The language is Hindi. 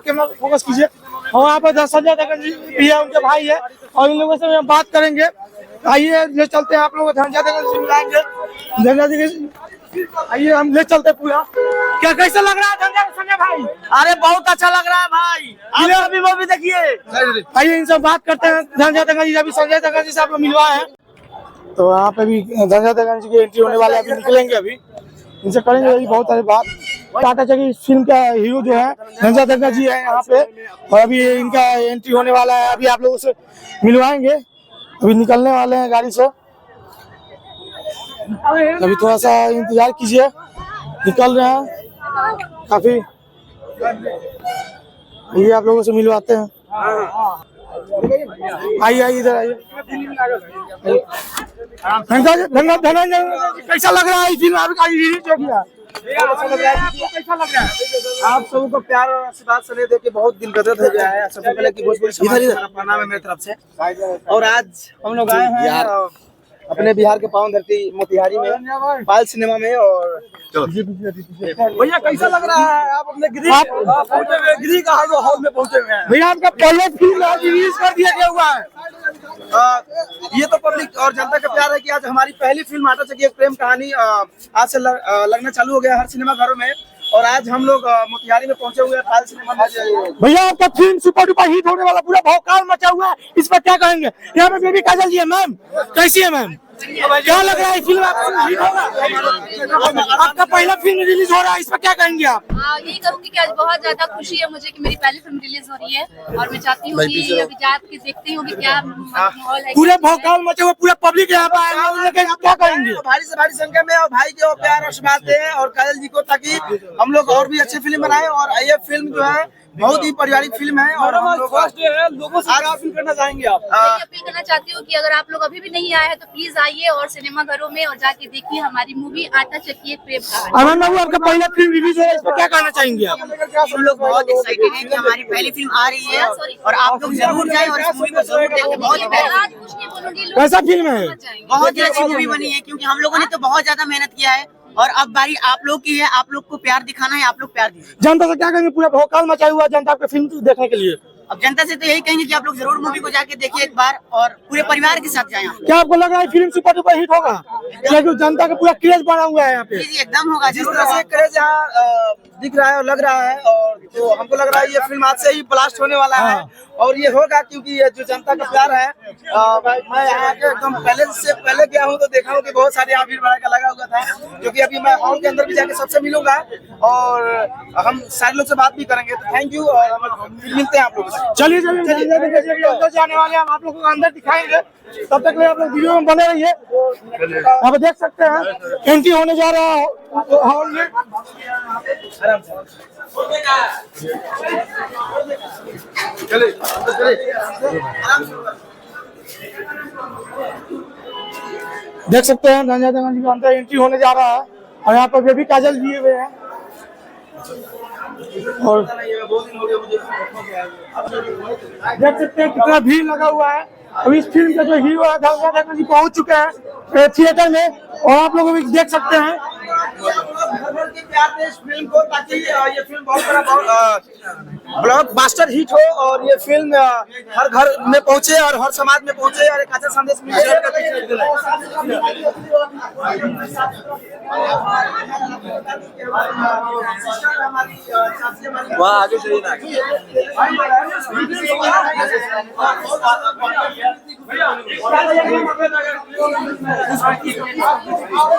कैमरा फोकस कीजिए। और वहाँ पर संजय दत्त जी भी है, उनके भाई है, और इन लोगों से हम बात करेंगे। आइए ले चलते हैं आप लोग संजय दत्त से मिलाएंगे। संजय जी आइए हम ले चलते पूरा। क्या कैसा लग रहा है संजय भाई? अरे बहुत अच्छा लग रहा है भाई, आप अभी मूवी देखिए। आइए इनसे बात करते हैं। संजय दत्त जी, अभी संजय दत्त जी से आप लोग मिलवाए हैं, तो यहाँ पे भी संजय दत्त जी की एंट्री होने वाले, अभी निकलेंगे, अभी इनसे करेंगे अभी बहुत सारी बात। टाटा चकी फिल्म का हीरो जो है संजय दत्त जी है यहाँ पे, और अभी इनका एंट्री होने वाला है, अभी आप लोगों से मिलवाएंगे। अभी निकलने वाले हैं गाड़ी से, अभी थोड़ा सा इंतजार कीजिए, निकल रहे हैं काफी। ये आप लोगों से मिलवाते हैं। आइए आइए इधर आइए। कैसा लग रहा है फिल्म आपका रिलीज हो गया? अच्छा लग रहा है। कैसा लग रहा है? आप सबको प्यार और आशीर्वाद से देख के बहुत दिल गदगद हो गया है। सबसे पहले की भोजपुरी समाज का प्रणाम है मेरी तरफ से। और आज हम लोग आए हैं अपने बिहार के पावन धरती मोतिहारी में, पायल सिनेमा में। और भैया कैसा लग रहा है? आप अपने गिरी का हॉल में पहुंचे हुए हैं। भैया आपका पहले फिल्म रिलीज कर दिया गया हुआ है। ये तो पब्लिक और जनता का प्यार है कि आज हमारी पहली फिल्म आटा चक्की एक प्रेम कहानी आज से लगना चालू हो गया हर सिनेमा घरों में। और आज हम लोग मोतिहारी में पहुंचे हुए हैं पायल सिनेमा में। भैया आपका फिल्म सुपर डुपर हिट होने वाला, पूरा भौकाल मचा हुआ है, इस पर क्या कहेंगे? यहाँ पे बेबी काजल जी है। मैम कैसी है मैम? क्या लग रहा है फिल्म आपको हिट होगा? आपका पहला फिल्म रिलीज हो रहा है, इस पर क्या कहेंगे आप? यही कहूँगी कि आज बहुत ज्यादा खुशी है मुझे कि मेरी पहली फिल्म रिलीज हो रही है, और मैं चाहती हूँ कि अभी जाके देखती हूँ कि क्या माहौल है। पूरे भौकाल मचा हुआ, पूरा पब्लिक यहाँ पे आया है, क्या कहेंगे? भारी से भारी संख्या में और भाई के और प्यार और आशीर्वाद दें और काजल जी को, ताकि हम लोग और भी अच्छी फिल्म बनाएं। और ये फिल्म जो है बहुत ही पारिवारिक फिल्म है। और हम लोग लोगों से क्या अपील करना चाहेंगे आप? अपील करना चाहती हूँ कि अगर आप लोग अभी भी नहीं आए हैं तो प्लीज आइए और सिनेमा घरों में और जाके देखिए हमारी मूवी आटा चक्की एक प्रेम कहानी। आनंद बाबू आपका पहला फिल्म रिलीज हो रहा है, इस पर क्या कहना चाहेंगे आप? हम लोग बहुत एक्साइटेड हैं कि हमारी पहली फिल्म आ रही है, और आप लोग जरूर जाएं और इस मूवी को जरूर देखें। बहुत ही आज कुछ नहीं बोलूंगी, कैसा फिल्म है? बहुत ही अच्छी मूवी बनी है, क्योंकि हम लोगों ने तो बहुत ज्यादा मेहनत किया है, और अब बारी आप लोग की है। आप लोग को प्यार दिखाना है, आप लोग प्यार दीजिए। जनता से क्या कहेंगे? पूरा भौकाल मचा हुआ जनता आपके फिल्म देखने के लिए। अब जनता से तो यही कहेंगे कि आप लोग जरूर मूवी को जाके देखिए एक बार, और पूरे परिवार के साथ जाएं। क्या आपको लग रहा है फिल्म सुपर डुपर हिट होगा? क्योंकि जनता का पूरा क्रेज बना हुआ है यहाँ पे। जी एकदम होगा। जिस तरह से क्रेज यहाँ दिख रहा है और लग रहा है, और तो हमको लग रहा है ये फिल्म आज से ही ब्लास्ट होने वाला है। और ये होगा क्योंकि ये जो जनता का प्यार है। मैं यहाँ के एकदम पहले से पहले गया हूँ तो देखा हूँ कि बहुत सारे यहाँ भीड़ भड़का लगा हुआ था, क्योंकि अभी मैं हॉल के अंदर भी जाके सबसे मिलूंगा और हम सारे लोग से बात भी करेंगे। तो थैंक यू, और हम मिलते हैं आप लोगों से। चलिए अंदर जाने वाले हम आप लोगों को अंदर दिखाएंगे, तब तक आप लोग वीडियो में बने रहिए। आप देख सकते हैं एंट्री होने जा रहा है हॉल में। देख सकते हैं संजय दत्त जी का अंदर एंट्री होने जा रहा है, और यहाँ पर बेबी काजल भी हुए हैं। और देख सकते हैं कितना भीड़ लगा हुआ है। अभी इस फिल्म का जो हीरो है संजय दत्त जी पहुंच चुके हैं थिएटर में, और आप लोग भी देख सकते हैं। प्यार दे इस फिल्म को, ताकि ये फिल्म बहुत बड़ा ब्लॉकबस्टर हिट हो, और ये फिल्म हर घर में पहुंचे और हर समाज में पहुंचे और एक अच्छा संदेश मिले। वहाँ आगे चलिए ना।